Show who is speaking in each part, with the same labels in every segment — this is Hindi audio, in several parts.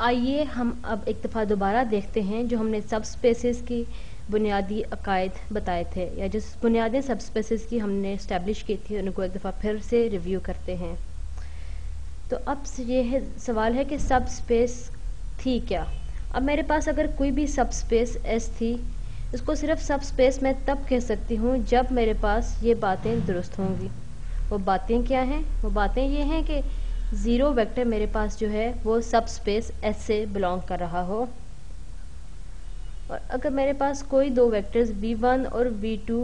Speaker 1: आइए हम अब एक दफ़ा दोबारा देखते हैं जो हमने सब स्पेसेस की बुनियादी अकायद बताए थे, या जिस बुनियादी सब स्पेसेस की हमने इस्टेब्लिश की थी उनको एक दफ़ा फिर से रिव्यू करते हैं। तो अब ये है सवाल है कि सब स्पेस थी क्या। अब मेरे पास अगर कोई भी सब स्पेस एस थी, इसको सिर्फ सब स्पेस मैं तब कह सकती हूँ जब मेरे पास ये बातें दुरुस्त होंगी। वो बातें क्या हैं? वो बातें ये हैं कि ज़ीरो वेक्टर मेरे पास जो है वो सब स्पेस एस से बिलोंग कर रहा हो, और अगर मेरे पास कोई दो वेक्टर्स v1 और v2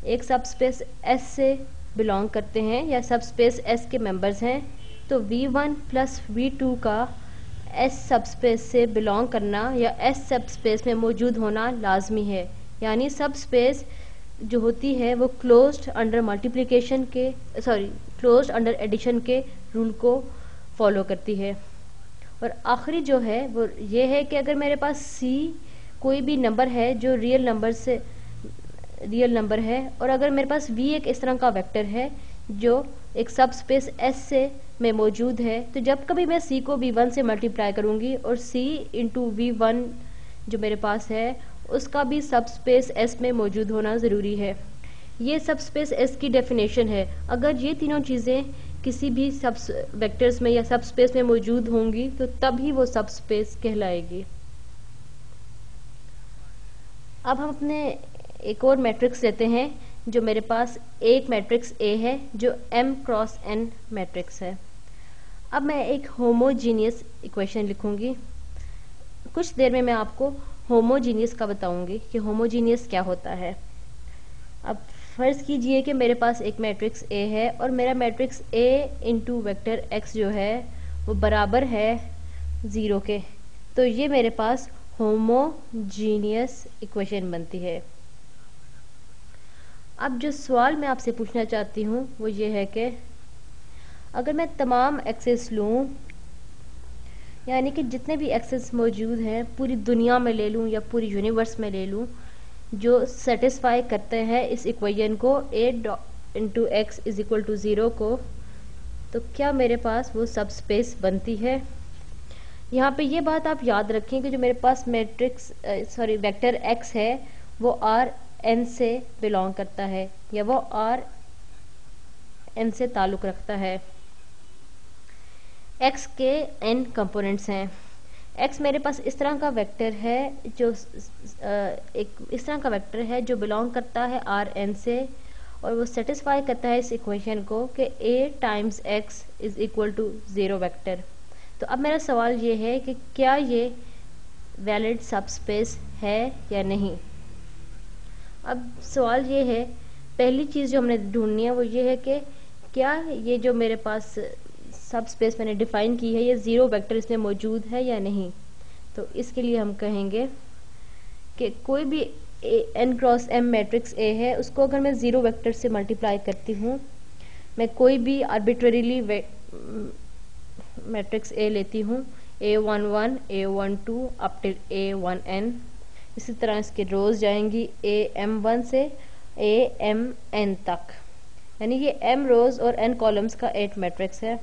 Speaker 1: एक सब स्पेस एस से बिलोंग करते हैं या सब स्पेस एस के मेंबर्स हैं, तो v1 प्लस v2 का एस सब स्पेस से बिलोंग करना या एस सब स्पेस में मौजूद होना लाजमी है। यानी सब स्पेस जो होती है वो क्लोज्ड अंडर मल्टीप्लिकेशन के क्लोज्ड अंडर एडिशन के रूल को फॉलो करती है। और आखिरी जो है वो ये है कि अगर मेरे पास c कोई भी नंबर है जो रियल नंबर है, और अगर मेरे पास v एक इस तरह का वेक्टर है जो एक सब स्पेस s से में मौजूद है, तो जब कभी मैं c को v1 से मल्टीप्लाई करूंगी और c इंटू v1 जो मेरे पास है उसका भी सब स्पेस s में मौजूद होना ज़रूरी है। ये सब स्पेस s की डेफिनेशन है। अगर ये तीनों चीज़ें किसी भी सब वेक्टर्स में या सब स्पेस में मौजूद होंगी तो तभी वो सब स्पेस कहलाएगी। अब हम अपने एक और मैट्रिक्स लेते हैं जो मेरे पास एक मैट्रिक्स A है जो m क्रॉस n मैट्रिक्स है। अब मैं एक होमोजीनियस इक्वेशन लिखूंगी। कुछ देर में मैं आपको होमोजीनियस का बताऊंगी कि होमोजीनियस क्या होता है। अब फर्ज कीजिए कि मेरे पास एक मैट्रिक्स A है और मेरा matrix A into vector x जो है वो बराबर है 0 के, तो ये मेरे पास होमोजीनियस इक्वेशन बनती है। अब जो सवाल मैं आपसे पूछना चाहती हूँ वो ये है कि अगर मैं तमाम एक्सेस लूँ, यानी कि जितने भी एक्सेस मौजूद हैं पूरी दुनिया में ले लूँ या पूरी यूनिवर्स में ले लूँ, जो सेटिस्फाई करते हैं इस इक्वेशन को a into x is equal to 0 को, तो क्या मेरे पास वो सब स्पेस बनती है। यहाँ पे ये बात आप याद रखें कि जो मेरे पास वेक्टर x है वो Rn से बिलोंग करता है या वो Rn से ताल्लुक़ रखता है। x के n कंपोनेंट्स हैं। x मेरे पास इस तरह का वेक्टर है जो एक इस तरह का वेक्टर है जो बिलोंग करता है Rn से, और वो सेटिस्फाई करता है इस इक्वेशन को कि a times x is equal to 0 vector. तो अब मेरा सवाल ये है कि क्या ये वैलिड सबस्पेस है या नहीं। अब सवाल ये है, पहली चीज़ जो हमने ढूंढनी है वो ये है कि क्या ये जो मेरे पास सब स्पेस मैंने डिफाइन की है ये 0 वेक्टर इसमें मौजूद है या नहीं। तो इसके लिए हम कहेंगे कि कोई भी n cross m matrix A है उसको अगर मैं 0 वेक्टर से मल्टीप्लाई करती हूँ, मैं कोई भी आर्बिट्रेरीली मैट्रिक्स A लेती हूँ, A11 A12 up till A1n, इसी तरह इसके रोज जाएंगी AM1 से AMn तक, यानी ये m रोज और n कॉलम्स का 8 मैट्रिक्स है।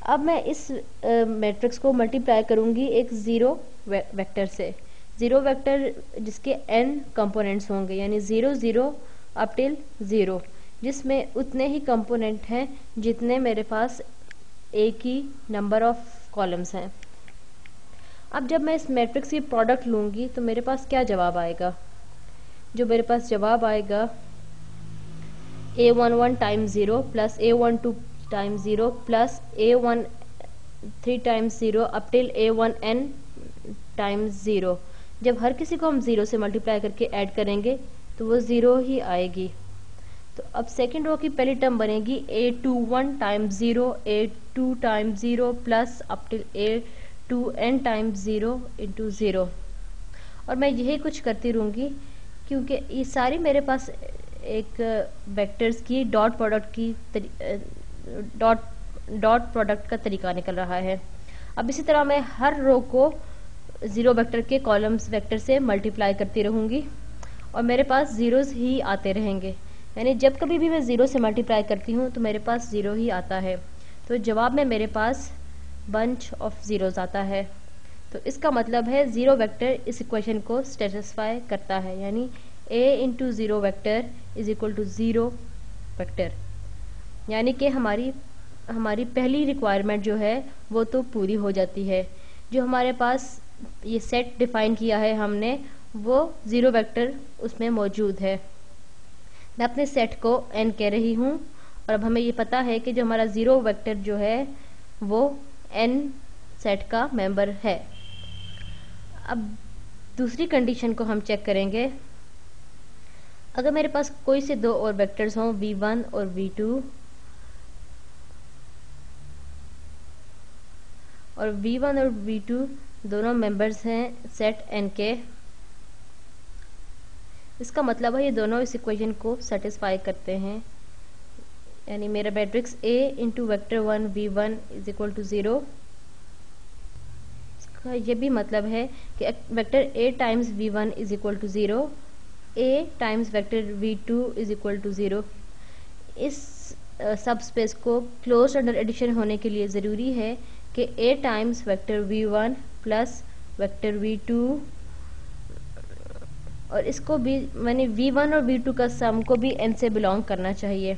Speaker 1: अब मैं इस मैट्रिक्स को मल्टीप्लाई करूंगी एक 0 वेक्टर से, 0 वेक्टर जिसके n कंपोनेंट्स होंगे, यानी 0 0 अप टिल 0, जिसमें उतने ही कंपोनेंट हैं जितने मेरे पास एक ही नंबर ऑफ कॉलम्स हैं। अब जब मैं इस मैट्रिक्स की प्रोडक्ट लूंगी तो मेरे पास क्या जवाब आएगा। जो मेरे पास जवाब आएगा A11 times 0 plus A12 times 0 plus A13 times 0 up till A1n times 0। जब हर किसी को हम 0 से मल्टीप्लाई करके ऐड करेंगे तो वो 0 ही आएगी। तो अब सेकेंड रो की पहली टर्म बनेगी A21 times 0 A2 times 0 plus up till A2n times 0 into 0, और मैं यही कुछ करती रहूँगी क्योंकि ये सारी मेरे पास एक वेक्टर्स की डॉट प्रोडक्ट का तरीका निकल रहा है। अब इसी तरह मैं हर रो को 0 वेक्टर के कॉलम्स वेक्टर से मल्टीप्लाई करती रहूँगी और मेरे पास ज़ीरोज़ ही आते रहेंगे, यानी जब कभी भी मैं 0 से मल्टीप्लाई करती हूँ तो मेरे पास 0 ही आता है। तो जवाब में मेरे पास बंच ऑफ ज़ीरोज़ आता है। तो इसका मतलब है ज़ीरो वेक्टर इस इक्वेशन को सेटिस्फाई करता है, यानी a into zero vector is equal to zero vector, यानी कि हमारी पहली रिक्वायरमेंट जो है वो तो पूरी हो जाती है। जो हमारे पास ये सेट डिफाइन किया है हमने, वो ज़ीरो वेक्टर उसमें मौजूद है। मैं अपने सेट को n कह रही हूँ, और अब हमें ये पता है कि जो हमारा ज़ीरो वेक्टर जो है वो n सेट का मेंबर है। अब दूसरी कंडीशन को हम चेक करेंगे। अगर मेरे पास कोई से दो और वेक्टर्स हों v1 और v2, और v1 और v2 दोनों मेंबर्स हैं सेट n के, इसका मतलब है ये दोनों इस इक्वेशन को सेटिस्फाई करते हैं, यानी मेरा matrix a into vector 1 v1 is equal to 0। इसका ये भी मतलब है कि vector a times v1 is equal to 0, a times vector v2 is equal to 0। इस सब स्पेस को क्लोज्ड अंडर एडिशन होने के लिए ज़रूरी है कि a times vector v1 plus vector v2, और इसको भी मैंने v1 और v2 का सम को भी n से बिलोंग करना चाहिए,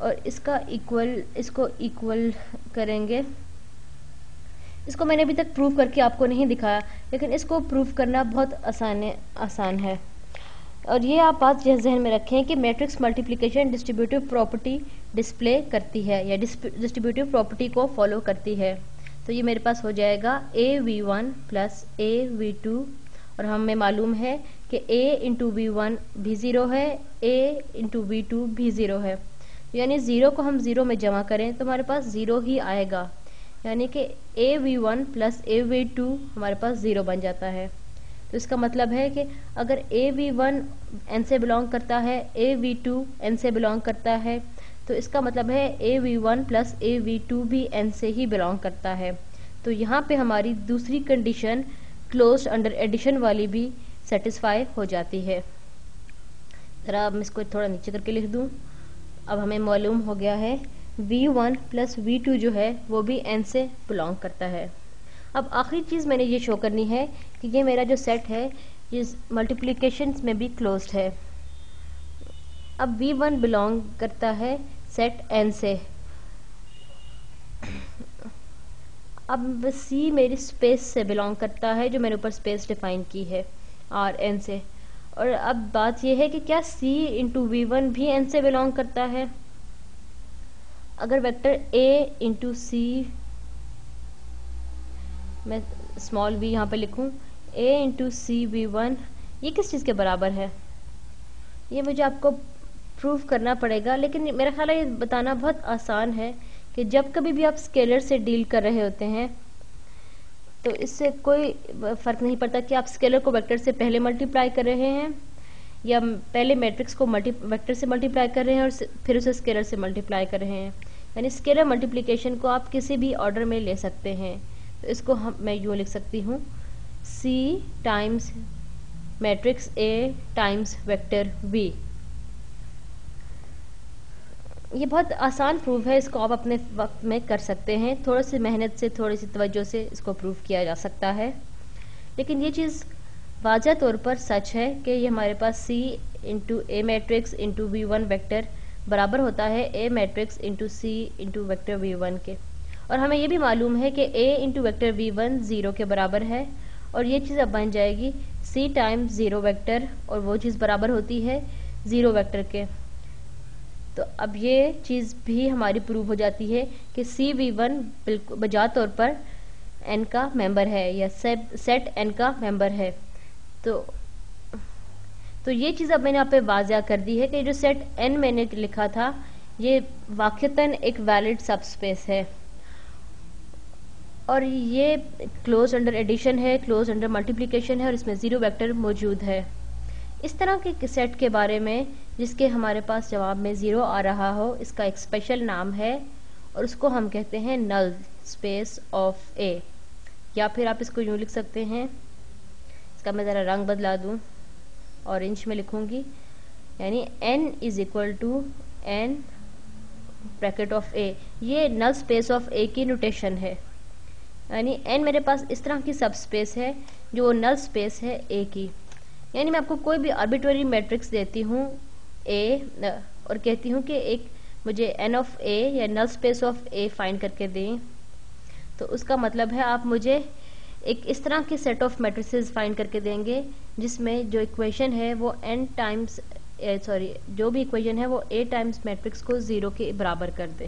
Speaker 1: और इसको इक्वल करेंगे। इसको मैंने अभी तक प्रूव करके आपको नहीं दिखाया, लेकिन इसको प्रूव करना बहुत आसान है। और ये आप बात जहन में रखें कि matrix multiplication distributive property display करती है या डिस्ट्रीब्यूटिव प्रॉपर्टी को फॉलो करती है। तो ये मेरे पास हो जाएगा a(v1) प्लस a(v2), और हमें मालूम है कि a इंटू v1 भी 0 है, a इंटू v2 भी 0 है, यानी 0 को हम 0 में जमा करें तो हमारे पास 0 ही आएगा, यानी कि a(v1) प्लस a(v2) हमारे पास 0 बन जाता है। तो इसका मतलब है कि अगर a(v1) n से बिलोंग करता है, a(v2) n से बिलोंग करता है, तो इसका मतलब है a(v1) प्लस a(v2) भी n से ही बिलोंग करता है। तो यहाँ पे हमारी दूसरी कंडीशन क्लोज्ड अंडर एडिशन वाली भी सेटिस्फाई हो जाती है। ज़रा मैं इसको थोड़ा नीचे करके लिख दूँ। अब हमें मालूम हो गया है v1 प्लस v2 जो है वो भी n से बिलोंग करता है। अब आखिरी चीज़ मैंने ये शो करनी है कि ये मेरा जो सेट है ये मल्टीप्लिकेशंस में भी क्लोज्ड है। अब v1 बिलोंग करता है सेट n से। अब c मेरी स्पेस से बिलोंग करता है, जो मैंने ऊपर स्पेस डिफाइन की है Rn से। और अब बात यह है कि क्या c इंटू v1 भी n से बिलोंग करता है। अगर वेक्टर a इंटू c, मैं स्मॉल v यहाँ पे लिखूँ, a इंटू सी v1, ये किस चीज़ के बराबर है, ये मुझे आपको प्रूव करना पड़ेगा। लेकिन मेरा ख्याल है ये बताना बहुत आसान है कि जब कभी भी आप स्केलर से डील कर रहे होते हैं तो इससे कोई फ़र्क नहीं पड़ता कि आप स्केलर को वेक्टर से पहले मल्टीप्लाई कर रहे हैं या पहले मैट्रिक्स को वेक्टर से मल्टीप्लाई कर रहे हैं और फिर उसे स्केलर से मल्टीप्लाई कर रहे हैं। यानी स्केलर मल्टीप्लिकेशन को आप किसी भी ऑर्डर में ले सकते हैं। तो इसको मैं यूँ लिख सकती हूँ, c times matrix a times vector v। ये बहुत आसान प्रूफ है, इसको आप अपने वक्त में कर सकते हैं। थोड़ी सी मेहनत से, थोड़ी सी तवज्जो से इसको प्रूव किया जा सकता है। लेकिन ये चीज़ वाज़ह तौर पर सच है कि ये हमारे पास c इंटू ए मैट्रिक्स इंटू v1 वेक्टर बराबर होता है a matrix into c into vector v1 के। और हमें ये भी मालूम है कि a इंटू वेक्टर v1 0 के बराबर है, और ये चीज़ अब बन जाएगी c टाइम्स 0 वेक्टर, और वो चीज़ बराबर होती है 0 वेक्टर के। तो अब ये चीज़ भी हमारी प्रूव हो जाती है कि CV1 बिल्कुल बजा तौर पर n का मेंबर है या सेट n का मेंबर है। तो ये चीज़ अब मैंने यहाँ पे वाज़ा कर दी है कि जो सेट n मैंने लिखा था ये वाक़तन एक वैलिड सबस्पेस है, और ये क्लोज अंडर एडिशन है, क्लोज अंडर मल्टीप्लिकेशन है, और इसमें 0 वेक्टर मौजूद है। इस तरह के सेट के बारे में जिसके हमारे पास जवाब में 0 आ रहा हो, इसका एक स्पेशल नाम है और उसको हम कहते हैं नल स्पेस ऑफ A। या फिर आप इसको यूँ लिख सकते हैं, इसका मैं ज़रा रंग बदला दूँ, ऑरेंज में लिखूँगी, यानी n is equal to n bracket of A, ये नल स्पेस ऑफ ए की नोटेशन है। यानी एन मेरे पास इस तरह की सब स्पेस है जो नल स्पेस है ए की। यानी मैं आपको कोई भी आर्बिट्ररी मैट्रिक्स देती हूँ ए और कहती हूँ कि एक मुझे एन ऑफ ए या null space of A find करके दें, तो उसका मतलब है आप मुझे एक इस तरह के सेट ऑफ मैट्रिसेस फाइंड करके देंगे जिसमें जो इक्वेशन है वो n टाइम्स जो भी इक्वेशन है वो a टाइम्स मैट्रिक्स को 0 के बराबर कर दे।